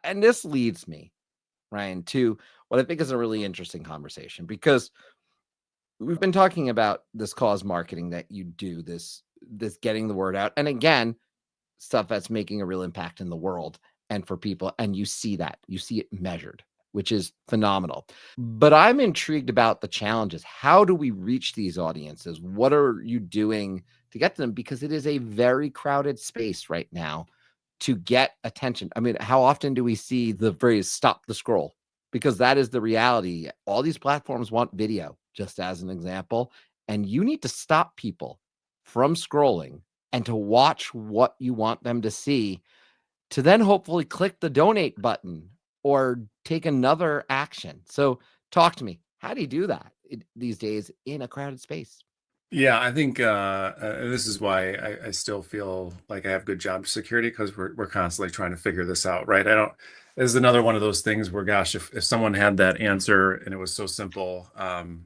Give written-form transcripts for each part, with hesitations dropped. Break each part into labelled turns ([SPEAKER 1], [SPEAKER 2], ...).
[SPEAKER 1] And this leads me, Ryan, to what I think is a really interesting conversation, because we've been talking about this cause marketing that you do, this getting the word out. And again, stuff that's making a real impact in the world and for people. And you see it measured, which is phenomenal. But I'm intrigued about the challenges. How do we reach these audiences? What are you doing to get to them? Because it is a very crowded space right now to get attention. I mean, how often do we see the phrase "stop the scroll"? Because that is the reality. All these platforms want video, just as an example, and you need to stop people from scrolling and to watch what you want them to see, to then hopefully click the donate button or take another action. So talk to me. How do you do that these days in a crowded space?
[SPEAKER 2] Yeah, I think this is why I still feel like I have good job security, because we're constantly trying to figure this out, right? I don't. This is another one of those things where, gosh, if someone had that answer and it was so simple,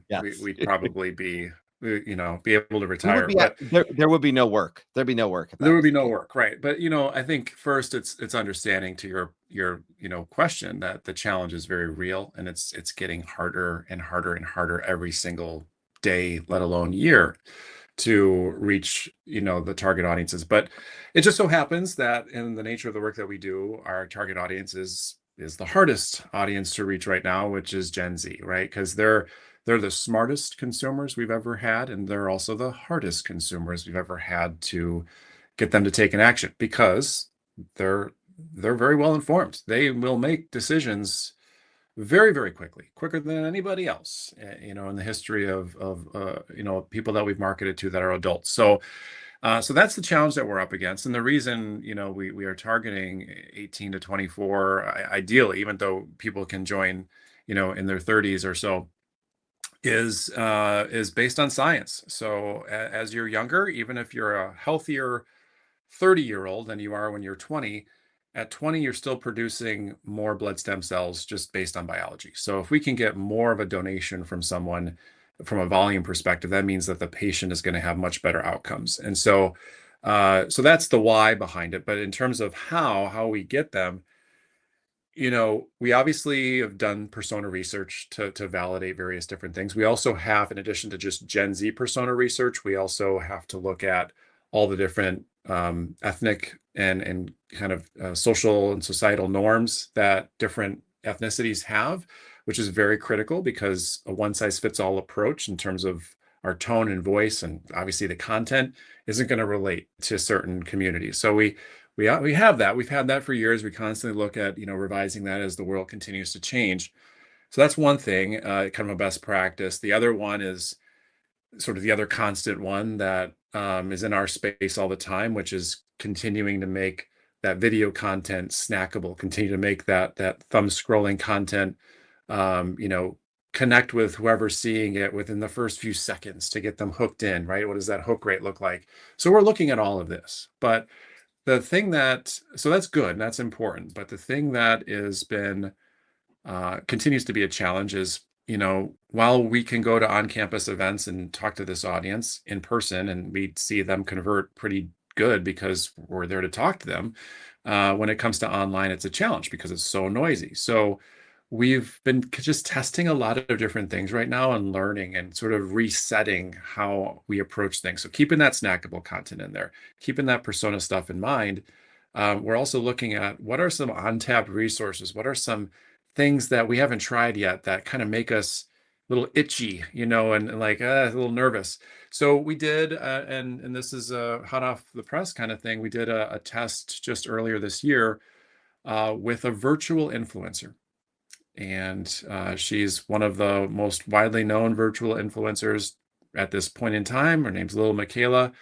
[SPEAKER 1] Yes.
[SPEAKER 2] we'd probably be able to
[SPEAKER 1] We would
[SPEAKER 2] retire.
[SPEAKER 1] be at
[SPEAKER 2] But
[SPEAKER 1] there would be no work. There'd be no work if
[SPEAKER 2] there
[SPEAKER 1] that
[SPEAKER 2] would
[SPEAKER 1] was
[SPEAKER 2] be
[SPEAKER 1] the
[SPEAKER 2] no
[SPEAKER 1] case.
[SPEAKER 2] work, right? But I think first it's understanding to your question that the challenge is very real, and it's getting harder and harder and harder every single day, let alone year, to reach the target audiences. But it just so happens that in the nature of the work that we do, our target audience is the hardest audience to reach right now, which is Gen Z, right? Because they're the smartest consumers we've ever had, and they're also the hardest consumers we've ever had to get them to take an action, because they're they're very well informed. They will make decisions very, very quickly, quicker than anybody else, in the history of people that we've marketed to that are adults. So that's the challenge that we're up against, and the reason we are targeting 18 to 24, ideally, even though people can join, in their 30s or so, is based on science. So as you're younger, even if you're a healthier 30-year-old than you are when you're 20, at 20 you're still producing more blood stem cells just based on biology. So if we can get more of a donation from someone from a volume perspective, that means that the patient is going to have much better outcomes. And so that's the why behind it. But in terms of how we get them, we obviously have done persona research to validate various different things. We also have, in addition to just Gen Z persona research, we also have to look at all the different ethnic and kind of social and societal norms that different ethnicities have, which is very critical, because a one-size-fits-all approach in terms of our tone and voice, and obviously the content, isn't going to relate to certain communities. So we have that. We've had that for years. We constantly look at revising that as the world continues to change. So that's one thing, kind of a best practice. The other one is sort of the other constant one that is in our space all the time, which is continuing to make that video content snackable, continue to make that thumb scrolling content, connect with whoever's seeing it within the first few seconds to get them hooked in, right? What does that hook rate look like? So we're looking at all of this, but so that's good and that's important. But the thing that has been continues to be a challenge is, while we can go to on-campus events and talk to this audience in person, and we see them convert pretty good because we're there to talk to them, when it comes to online, it's a challenge because it's so noisy. So we've been just testing a lot of different things right now and learning and sort of resetting how we approach things. So keeping that snackable content in there, keeping that persona stuff in mind. We're also looking at what are some untapped resources, what are some things that we haven't tried yet that kind of make us a little itchy, and like a little nervous. So we did, and this is a hot off the press kind of thing. We did a test just earlier this year with a virtual influencer. And she's one of the most widely known virtual influencers at this point in time. Her name's Lil Miquela.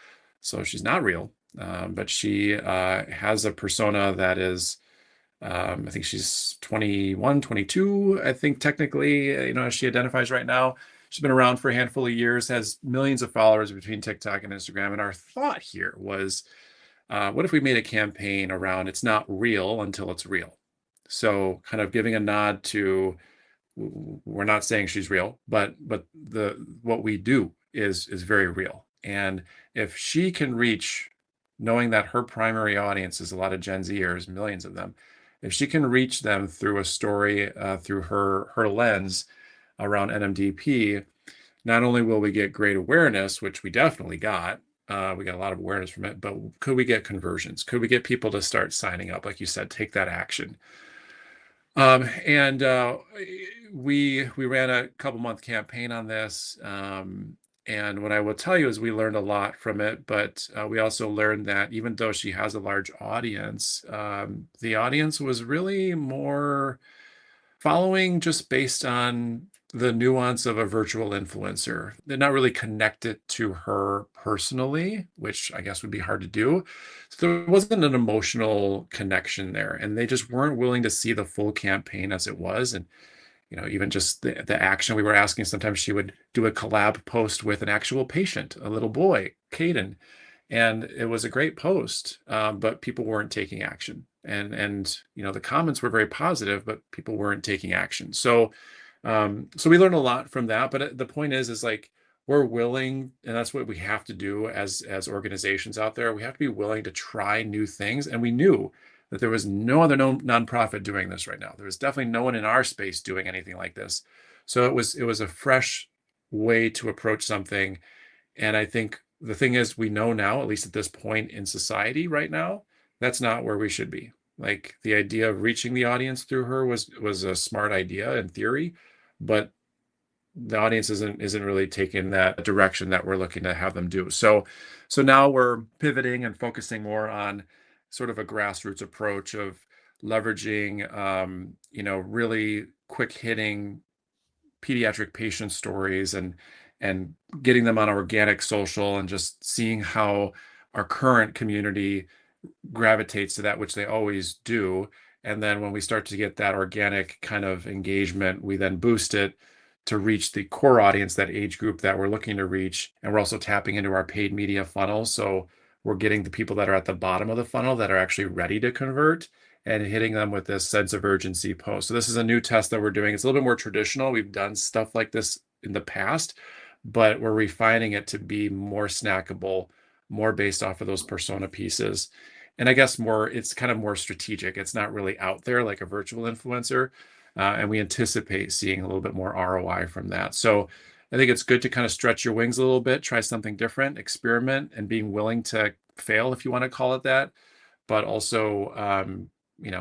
[SPEAKER 2] So she's not real, but she has a persona that is, I think she's 21, 22, I think technically, as she identifies right now. She's been around for a handful of years, has millions of followers between TikTok and Instagram. And our thought here was, what if we made a campaign around it's not real until it's real? So kind of giving a nod to, we're not saying she's real, but the what we do is very real. And if she can reach, knowing that her primary audience is a lot of Gen Zers, millions of them, If she can reach them through a story, through her lens around NMDP, not only will we get great awareness, which we definitely got, we got a lot of awareness from it, but could we get conversions? Could we get people to start signing up? Like you said, take that action. And we ran a couple month campaign on this. And what I will tell you is we learned a lot from it, but we also learned that even though she has a large audience, the audience was really more following just based on the nuance of a virtual influencer. They're not really connected to her personally, which I guess would be hard to do. So there wasn't an emotional connection there, and they just weren't willing to see the full campaign as it was. And even just the action, we were asking, sometimes she would do a collab post with an actual patient, a little boy, Caden, and it was a great post, but people weren't taking action. And the comments were very positive, but people weren't taking action. So we learned a lot from that. But the point is like, we're willing, and that's what we have to do as organizations out there. We have to be willing to try new things. And we knew that there was no other nonprofit doing this right now. There was definitely no one in our space doing anything like this. So it was a fresh way to approach something. And I think the thing is, we know now, at least at this point in society right now, that's not where we should be. Like, the idea of reaching the audience through her was a smart idea in theory, but the audience isn't really taking that direction that we're looking to have them do. So now we're pivoting and focusing more on sort of a grassroots approach of leveraging really quick hitting pediatric patient stories and getting them on organic social, and just seeing how our current community gravitates to that, which they always do. And then when we start to get that organic kind of engagement, we then boost it to reach the core audience, that age group that we're looking to reach. And we're also tapping into our paid media funnel. So we're getting the people that are at the bottom of the funnel that are actually ready to convert, and hitting them with this sense of urgency post. So this is a new test that we're doing. It's a little bit more traditional. We've done stuff like this in the past, but we're refining it to be more snackable, more based off of those persona pieces. And I guess it's kind of more strategic. It's not really out there like a virtual influencer. And we anticipate seeing a little bit more ROI from that. So I think it's good to kind of stretch your wings a little bit, try something different, experiment, and being willing to fail, if you want to call it that, but also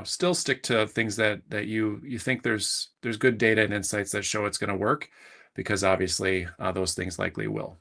[SPEAKER 2] still stick to things that you think there's good data and insights that show it's going to work, because obviously those things likely will.